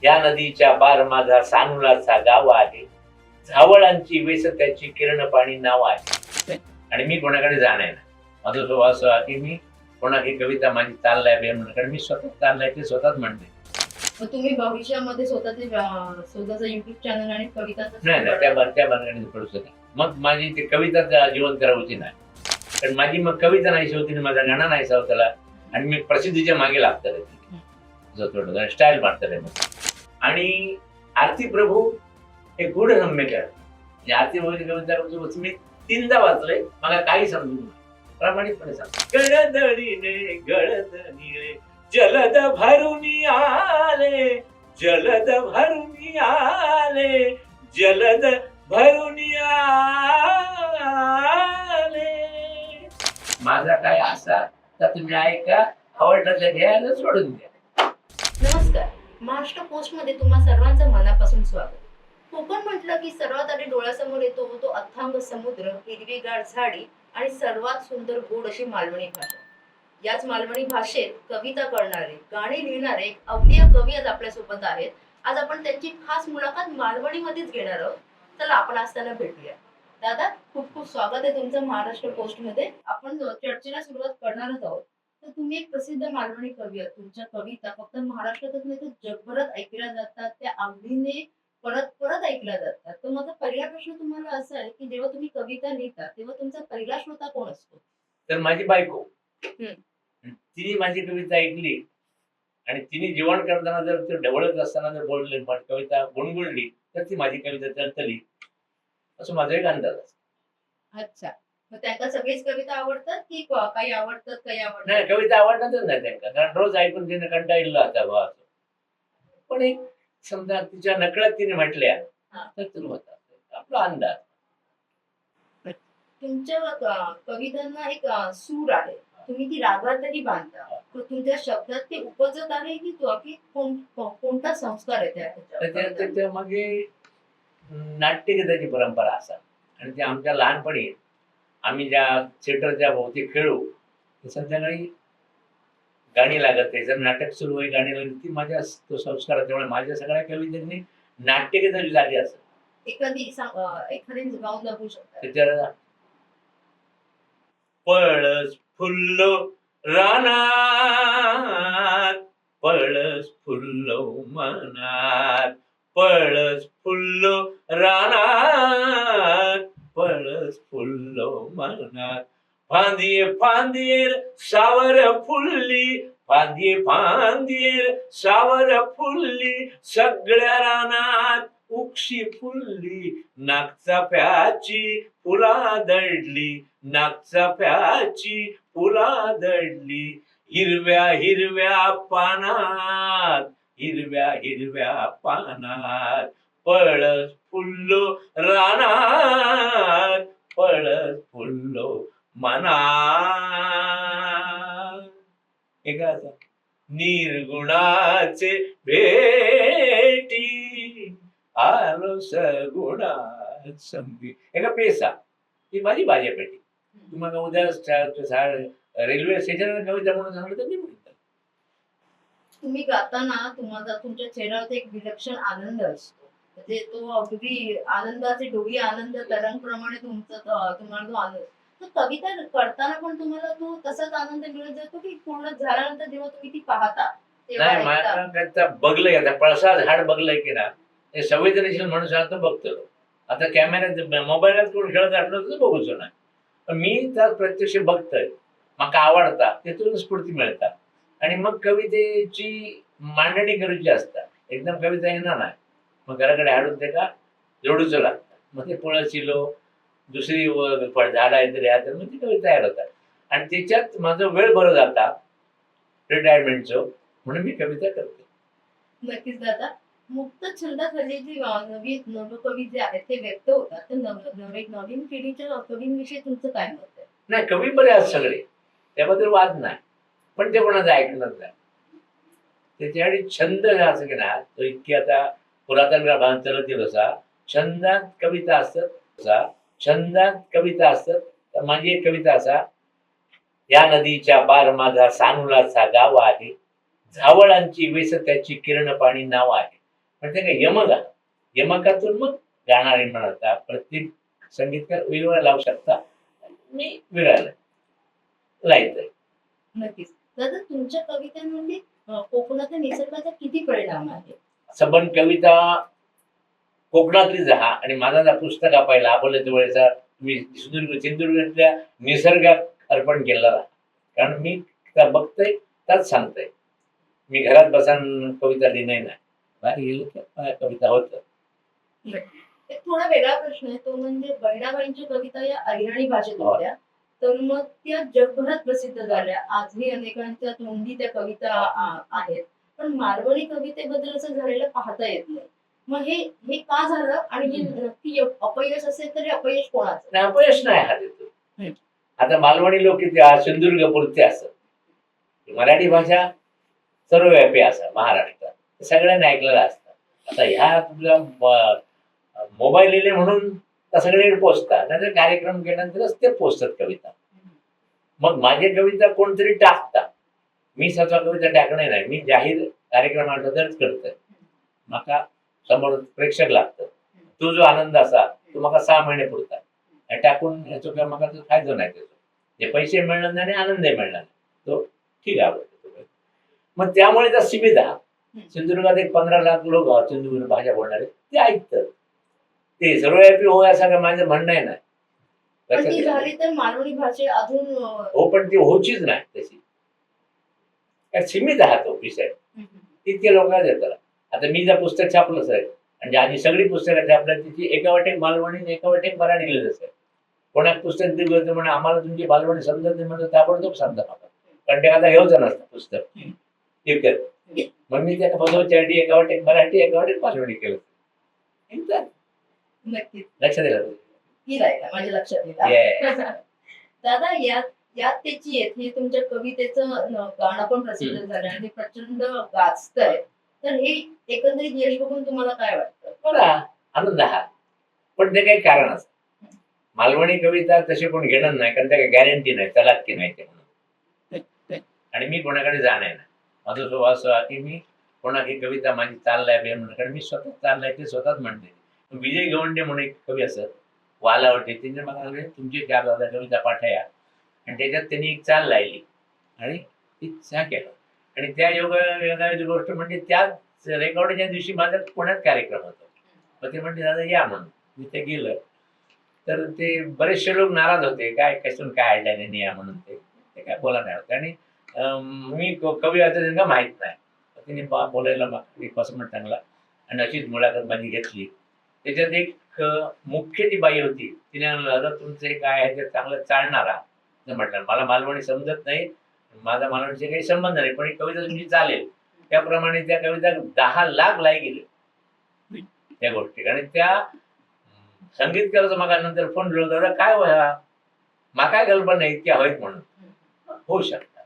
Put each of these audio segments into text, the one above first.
या नदीच्या पार माझा सानुलाचा गाव आहे, झावळांची वेस त्याची किरण पाणी नाव आहे. आणि मी कोणाकडे जाणार नाही. माझा स्वभाव असा आहे की मी कोणाची कविता माझी चाललाय म्हणून मी स्वतः चाललाय ते स्वतःच म्हणते. मग तुम्ही भविष्यामध्ये स्वतःचं युट्यूब चॅनल आणि कविता नाही त्या मार्गाने पडू शकत. मग माझी ती कविता जीवन करावची नाही, कारण माझी मग कविता नाही होती, माझा गाणं नाही त्याला, आणि मी प्रसिद्धीच्या मागे लागतात थोडं स्टाईल मारतात मग. आणि आरती प्रभू हे गुढ सम्यकर, म्हणजे आरती प्रभूची कविता मी 3दा वाचलंय, मला काही समजून नाही, प्रामाणिकपणे सांग. गळद निळे जलद भरून आले, जलद भरून आले, जलद भरून आले. माझा काय असा तर तुम्ही ऐका, आवडलं तर घ्यायला सोडून द्या. नमस्कार, महाराष्ट्र पोस्ट मध्ये तुम्हा सर्वांचं मनापासून स्वागत. कोकण म्हटलं की सर्वात आधी डोळ्यासमोर येतो तो अथांग समुद्र, हिरवीगार झाडी आणि सर्वात सुंदर गोड अशी मालवणी भाषा. याच मालवणी भाषेत कविता करणारे, गाणी लिहिणारे एक अवलिया कवी आज आपल्यासोबत आहेत. आज आपण त्यांची खास मुलाखत मालवणीमध्येच घेणार आहोत. चला आपण आज त्यांना भेटूया. दादा, खूप खूप स्वागत आहे तुमचं महाराष्ट्र पोस्ट मध्ये. आपण चर्चेला सुरुवात करणारच आहोत. तर तुम्ही एक प्रसिद्ध मालवणी कवी आहात. तुमच्या कविता फक्त महाराष्ट्रातच नाही तर जगभरात ऐकल्या जातात, त्या आवडीने परत परत ऐकल्या जातात. तर माझा पहिला प्रश्न तुम्हाला असा आहे की जेव्हा तुम्ही कविता लिहिता तेव्हा तुमचा पहिला श्रोता कोण असतो? तर माझी बायको. तिने माझी कविता ऐकली आणि तिने जेवण करताना जर ते ढवळत असताना जर बोलले, कविता गुणगुणली, तर ती माझी कविता तलतली, असं माझा एक अंदाज असतो. अच्छा, मग त्यांना सगळीच कविता आवडतात की काही आवडतात काही आवडतात? नाही, कविता आवडणारच नाही त्यांना, कारण रोज ऐकून तिने कंटाळलेला होता बा. पण एक समजा तिच्या नकळत तिने म्हटल्या तर तुला होता आपला अंदाज. तुमच्या कवितांना एक सूर आहे, तुम्ही ती रागातही बांधता. तुमच्या शब्दात ते उपजत आहे की कोणता संस्कार आहे त्या मागे नाट्यगीताची परंपरा असा. आणि ते आमच्या लहानपणी आम्ही ज्या थिएटरच्या भोवती खेळू, संध्याकाळी गाणी लागत आहे, जर नाटक सुरू होईल गाणी लागली, ती माझ्या तो संस्कार. त्यामुळे माझ्या सगळ्या कवितांनी नाट्यगीताची जागी असत. एखादी गाऊन दाखवू शकता? त्याच्या पळस फुल्लो रानात, पळस फुल्लो मनात, पळस फुल्लो रानात, पळस फुल्लो मनात, फांदीये फांदीर सावर फुल्ली, फांदीये फांदीर सावर फुल्ली, सगळ्या रानात उक्षी फुल्ली, नागचाफ्याची फुला दडली, नागचाफ्याची फुला दडली, हिरव्या हिरव्या पानात, हिरव्या हिरव्या पानात, पळस फुल्लो रानात, पळस फुल्लो मनात. एका निर्गुणाचे भेटी आलो सगुणात संगी. एका पेसा ही माझी बाजापेटी. तुम्हाला उद्या रेल्वे स्टेशनवर कविता म्हणून सांगलं तर मी म्हणतो. तुम्ही गाताना तुम्हाला तुमच्या चेहऱ्यावर एक विलक्षण आनंद असतो, म्हणजे तो अगदी आनंदाचे डोळी आनंद तरंगप्रमाणे तुम्हाला तो आनंद. तो कविता करताना पण तुम्हाला तो तसाच आनंद मिळत जातो की पूर्ण झाल्यानंतर जेव्हा तुम्ही ती पाहता नाही, माझ्या बघलंय, आता पळसा झाड बघलंय की ना, ते संवेदनशील माणूस तो बघतो. आता कॅमेऱ्यात मोबाईलात कोण खेळत आठवलं तर बघूच नाही, पण मी त्या प्रत्यक्ष बघतोय, मला आवडता, त्यातून स्फूर्ती मिळतात. आणि मग कवितेची मांडणी करूची असतात. एकदम कविता येणार नाही, मग घराकडे हाडून ते का जोडूच लागतात. मग ते पळसिलो दुसरी झाड आहे तरी आहे, तर मग ती कविता तयार होतात. आणि त्याच्यात माझा वेळ बरं जाता रिटायरमेंटचं, म्हणून मी कविता करते. नक्कीच दादा. मुक्त छंदाखाली जी नवीन नवकवी जे आहेत ते व्यक्त होतात, तर नवीन पिढीच्या कवींविषयी तुमचं काय मत आहे? नाही, कवी बरे आहेत सगळे, त्याबद्दल वाद नाही, पण ते कोणाचं ऐकणार नाही. त्याच्यासाठी छंद असं की ना, तो इतकी आता पुरातन भान चालत असा छंदात कविता असतात, छंदात कविता असतात. तर माझी एक कविता असा, या नदीच्या पार माझा सानुलाचा गाव आहे, झावळांची वेस त्याची किरण पाणी नाव आहे. पण ते काय यमकातून मग गाणारे म्हणता प्रत्येक संगीतकार वेगवेगळा लावू शकता. मी वेगळा लायतोय. नक्कीच. दादा तुमच्या कवितांमध्ये कोकणातल्या निसर्गाचा किती परिणाम आहे? सबन कविता कोकणातलीच हा आणि माझा जर पुस्तक पहिला आपल्या वेळेचा मी सिंधुदुर्गातल्या निसर्गात अर्पण केलेला. कारण मी त्या बघतोय त्याच सांगतोय. मी घरात बसून कविता लिहिणे नाही, बाहेर गेलो की कविता होतं. एक थोडा वेगळा प्रश्न आहे तो म्हणजे बहिणाबाईंच्या कविता या अहिराणी भाषेत होत्या. तर मग त्या जगभरात प्रसिद्ध झाल्या. आजही अनेकांच्या तोंडी त्या कविता आहेत. पण मालवणी कवितेबद्दल असं झालेलं पाहता येत नाही. मग हे हे का झालं आणि हे नक्की अपयश असेल तर हे अपयश कोणाचं? नाही, अपयश नाही हा देतो. हम्म. आता मालवणी लोक किती सिंधुदुर्ग पुरते असत. मराठी भाषा सर्वव्यापी असं महाराष्ट्रात सगळ्यांनी ऐकलेलं असतं. आता ह्या तुझ्या मोबाईल लिहिले म्हणून त्या सगळीकडे पोचतात, नाहीतर कार्यक्रम केल्यानंतरच ते पोचतात कविता. मग माझी कविता कोणतरी टाकतात. मी स्वतः कविता टाकणे नाही. मी जाहीर कार्यक्रम तरच करतोय. माका समोर प्रेक्षक लागतं. तो जो आनंद असा तो माका 6 महिने पुरता टाकून ह्याचो काय माका फायदा नाही त्याचा. जे पैसे मिळणार नाही आणि आनंदही मिळणार नाही, तो ठीक आवडतो. मग त्यामुळे त्या सीमित सिंधुदुर्गात एक 15 लाख लोक सिंधुदुर्ग भाषा बोलणारे ते ऐकतात. ते सर्वव्यापी होय असं काय माझं म्हणणं आहे नाही. पण ती झाली तर मालवणी भाषे अजून हो, पण ती होचीच नाही तशी. काय सीमित तो विषय. इतके लोकांना येतात. आता मी जर पुस्तक छापलंच आहे म्हणजे आधी सगळी पुस्तकं छापल्या तिची एका वाटेक मालवणी एका वाटेक मराठी लिहिलं असेल. कोणाक पुस्तक दिलं म्हणजे आम्हाला तुमची मालवणी समजत नाही म्हणजे ताबडतोब सांगता मला. कारण ते आता घेऊच नसतं पुस्तक इतकं. मग मी त्या फसवच्यासाठी एका वाटेक मराठी एका वाटेक मालवणी केलं. नक्कीच लक्षात दिलं ही राहिला माझ्या लक्षात येईल. दादा यात त्याची येत हे तुमच्या कवितेचं गाणं पण प्रसिद्ध झालं आणि प्रचंड गाजतंय. तर हे एकंदरीत यश बघून तुम्हाला काय वाटतं? बरा आनंद हा. पण ते काही कारण असतं. मालवणी कविता तशी कोण घेणार नाही कारण त्या गॅरंटी नाही, तलाक की नाही ते म्हणून. आणि मी कोणाकडे जाणार नाही. माझा स्वभाव असा की मी कोणाची कविता माझी चाललाय कारण मी स्वतः चाललाय ते स्वतःच म्हणते. विजय गवंडे म्हणून एक कवी असत वालावटे, त्यांनी मला सांगितलं तुमची 4,000 कविता पाठया आणि त्याच्यात त्यांनी एक चाल लायली आणि ती केलं. आणि त्या योगाची गोष्ट म्हणजे त्याच रेकॉर्डच्या दिवशी माझा पुण्यात कार्यक्रम होता. मग ते म्हणते दादा या म्हणून मी ते गेलं. तर ते बरेचसे लोक नाराज होते, काय कसून काय आयडिया नाही या म्हणून. ते काय बोला नाही होते. आणि मी कवी आता त्यांना माहीत नाही. तिने बोलायला कसं म्हणत चांगला आणि अशीच मुलाखत माझी घेतली. त्याच्यात एक मुख्य ती बाई होती. तिने म्हणलं तुमचं काय आहे ते चांगलं चालणारा म्हटलं. मला मालवणी समजत नाही, माझा मालवणीचे काही संबंध नाही, पण ही कविता तुमची चालेल. त्याप्रमाणे त्या कविता 10 लाख लाईक गेले त्या गोष्टी. आणि त्या संगीतकाराचा मग नंतर फोन दादा काय व्हा मा काय कल्पना नाही इतक्या होईत म्हणून. होऊ शकतात.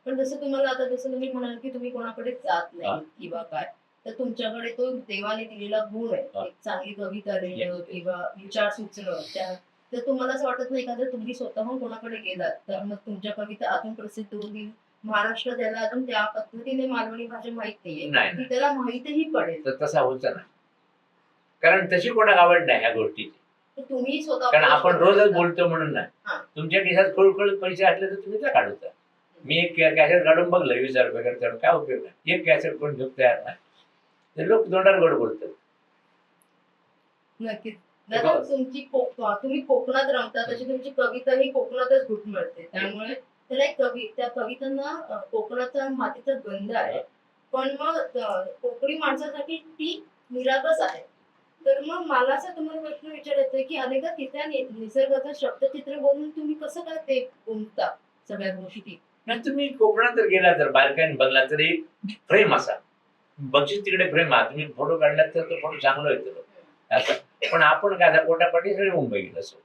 पण जसं तुम्हाला आता जसं तुम्ही म्हणाल की तुम्ही कोणाकडे जात नाही किंवा काय, तर तुमच्याकडे तो देवाने दिलेला गुण आहे एक चांगली कविता लिहिणं किंवा विचार सुचणं. तर तुम्हाला असं वाटत नाही का जर तुम्ही स्वतःहून कोणाकडे गेलात तर मग तुमच्या कविता अजून प्रसिद्ध होतील, महाराष्ट्र त्याला अजून त्या पद्धतीने मालवणी भाषा माहित नाहीये ती त्याला माहितही पडेल. तर तसा होता ना, कारण तशी कोणाला आवड नाही ह्या गोष्टीची. तुम्ही स्वतः कारण आपण रोजच बोलतो म्हणून नाही. तुमच्या खिशात खळखळ पैसे असले तर तुम्ही त्या काढूचा. मी एक कॅसेट काढून बघलं 20,000 रुपये खर्च काय उपयोग नाही. एक कॅसेट कोण घेऊन तयार नाही. ते लोक तोंडावर गोड बोलतात. नक्कीच दादा तुमची तुम्ही कोकणात रमता तशी तुमची कविता ही कोकणातच घुटमळते. त्यामुळे त्याला एक त्या कवितांना कोकणाचा मातीचा गंध आहे. पण मग कोकणी माणसासाठी ती निरागस आहे. तर मग मला असं तुम्हाला प्रश्न विचारायचा की अनेकदा तिथल्या निसर्गाचं शब्दचित्र बघून तुम्ही कसं काय ते गुंतता सगळ्या गोष्टी? नाही तुम्ही कोकणात जर गेला तर बारकाईने बघला तर एक फ्रेम असा बक्षीस तिकडे फ्रेम आहे. तुम्ही फोटो काढला तर तो फोटो चांगला येतो असं. पण आपण काय पोटापाटी सगळे मुंबई गेलो असो.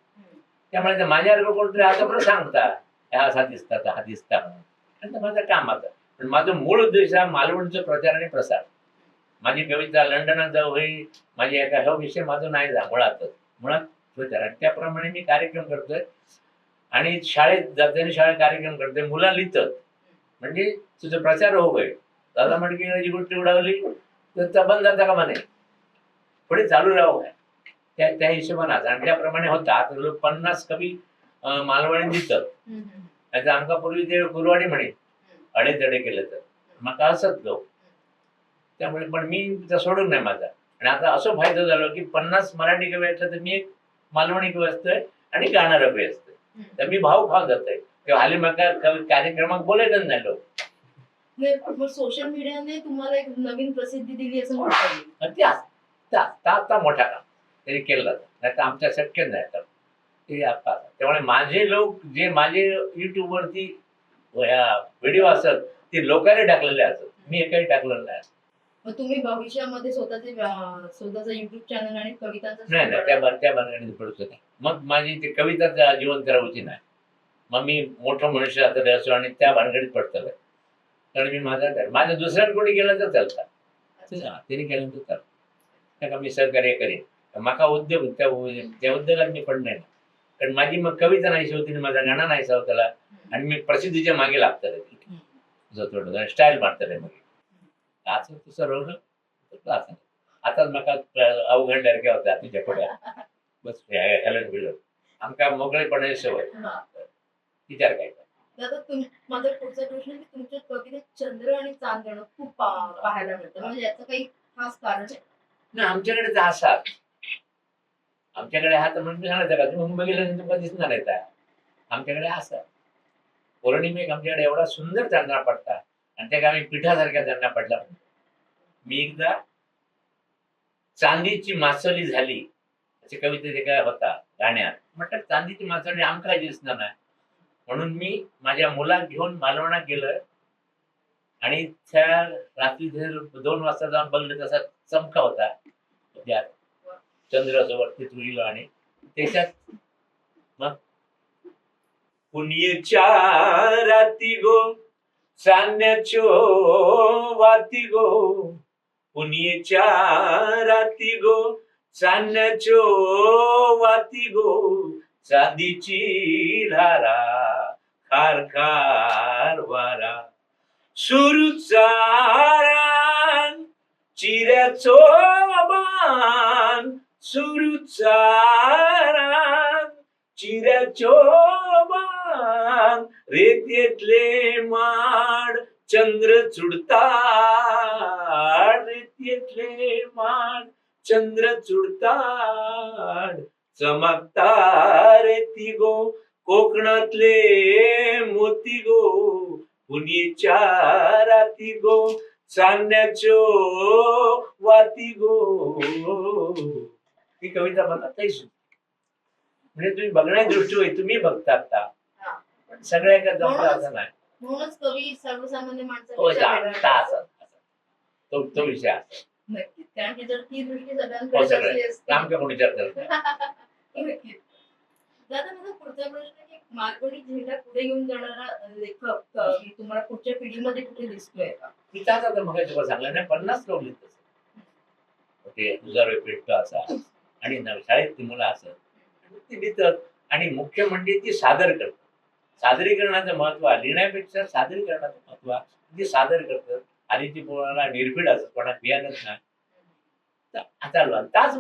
त्यामुळे माझ्यासारखं कोणतरी आता पण सांगता हा दिसतात हा दिसता म्हणून माझं काम आता. पण माझं मूळ उद्देश हा मालवणचा प्रचार आणि प्रसार. माझी कविता लंडनात जाऊ होई माझी एका हा विषय माझं नाही जा मुळात प्रचार. आणि त्याप्रमाणे मी कार्यक्रम करतोय आणि शाळेत जाते शाळेत कार्यक्रम करते. मुला लिहितात म्हणजे तुझा प्रचार हो गय दादा म्हणजे गोष्टी उडावली तर बंद जाता का म्हणे पुढे चालू राहू काय त्या त्या हिशोबाने आणि त्याप्रमाणे होता आता लोक 50 कवी मालवणी दिसत नाहीतर आमका पूर्वी ते कुरवाडी म्हणे अडे तडे केलं तर मग असत लोक त्यामुळे पण मी त्या सोडून नाही माझा आणि आता असं फायदा झाला की 50 मराठी कवी असलं तर मी एक मालवणी कवी असतोय आणि गाणारा कवी असतोय तर मी भाव खाऊन जातोय किंवा हाली मका कार्यक्रमात बोलायचं नाही लोक सोशल मीडियाने तुम्हाला एक नवीन प्रसिद्धी दिली असं म्हणता येईल. आता मोठा काम तरी केलं जातं नाही तर आमच्या शक्य नाही तर ते आता त्यामुळे माझे लोक जे माझे युट्यूबवरती व्हिडिओ असतात ते लोकांनी टाकलेले असतात मी एकाही टाकलेलं नाही. मग तुम्ही भविष्यामध्ये स्वतःचा युट्यूब चॅनल आणि कवितांचा नाही त्या भानगडीत पडूच नाही. मग माझी ती कविता जिवंत राहूची नाही मग मी मोठं मनुष्य आता असतो आणि त्या भानगडीत पडतं कारण मी माझ्या दुसऱ्यात कोणी गेलं तर चालतं तिने केलं तर चालतं त्या मी सहकार्य करेन माका उद्योग त्या उद्योगात मी पडणार नाही कारण माझी मग कविता नाहीशी होती माझा गाणं नाहीसा होता आणि मी प्रसिद्धीच्या मागे लागतं थोडं स्टाईल मारतं मग असं तसं रोवलं आताच म्हाका अवघडल्यासारख्या होत्या तुझ्या पुढे बस हॅलन बिलो आमका मोकळेपणाची सवय विचार काय दादा माझा पुढचा प्रश्न की तुमच्या कवितेत चंद्र आणि चांदणं खूप पाहायला मिळतं म्हणजे याचं काही खास कारण आहे ना आमच्याकडे तर असा आमच्याकडे हा तर म्हणजे सांगायचं का तुम्ही मुंबई गेल्यानंतर पण दिसणार नाही त्या आमच्याकडे असा पौर्णिमेक आमच्याकडे एवढा सुंदर चांदणा पडता आणि त्या गावी पिठासारख्या चांदणा पडला मी एकदा चांदीची मासोली झाली अशी कविता जे काय होता गाण्यात म्हटलं चांदीची मासोली आमका दिसणार नाही म्हणून मी माझ्या मुलाला घेऊन मालवणात गेलोय आणि त्या रात्री 2 वाजता जाऊन बघलं तसा चमका होता त्यात चंद्र असं वरती तुळीलो आणि त्याच्यात मग पुण्यच्या राती गो चांदण्याच्यो वाती गो पुण्यच्या राती गो चांदण्याच्यो वाती गो चांदीची धारा खार खार वारा सुरूचा रान चिऱ्याचो बाण सुरूचा रान चिऱ्याचो बाण रेतेतले माड चंद्र चुडताड रेतेतले माड चंद्र चुडताड चमकता रेती गो कोकणातले मोती गो पुण्याच्या राती गो चांदण्याच्यो वाती गो ही कविता मला तैसून म्हणजे तुम्ही बघण्याची दृष्टी होईल तुम्ही बघता आता सगळ्या का जमता असं नाही म्हणूनच कवी सर्वसामान्य तो विषय आहे नक्कीच कारण की जर ती दृष्टी हो सगळ्यांकडे सगळं काम का कोणी करतात दादा माझा पुढचा प्रश्न की मालवणी झेंडा पुढे घेऊन जाणारा लेखक कवी तुम्हाला पुढच्या पिढीमध्ये कुठे दिसतोय का मी त्याच आता मग तुला सांगलं नाही 50 लोक लिहित ते तुझा पेट असा आणि शाळेत ती मुलं असत ती लिहितात आणि मुख्य म्हणजे ती सादर करतात सादरीकरणाचं महत्व लिहिण्यापेक्षा सादरीकरणाचं महत्व ती सादर करतात आणि ती कोणाला निर्भीड असत कोणाला बियाणच नाही आता त्याच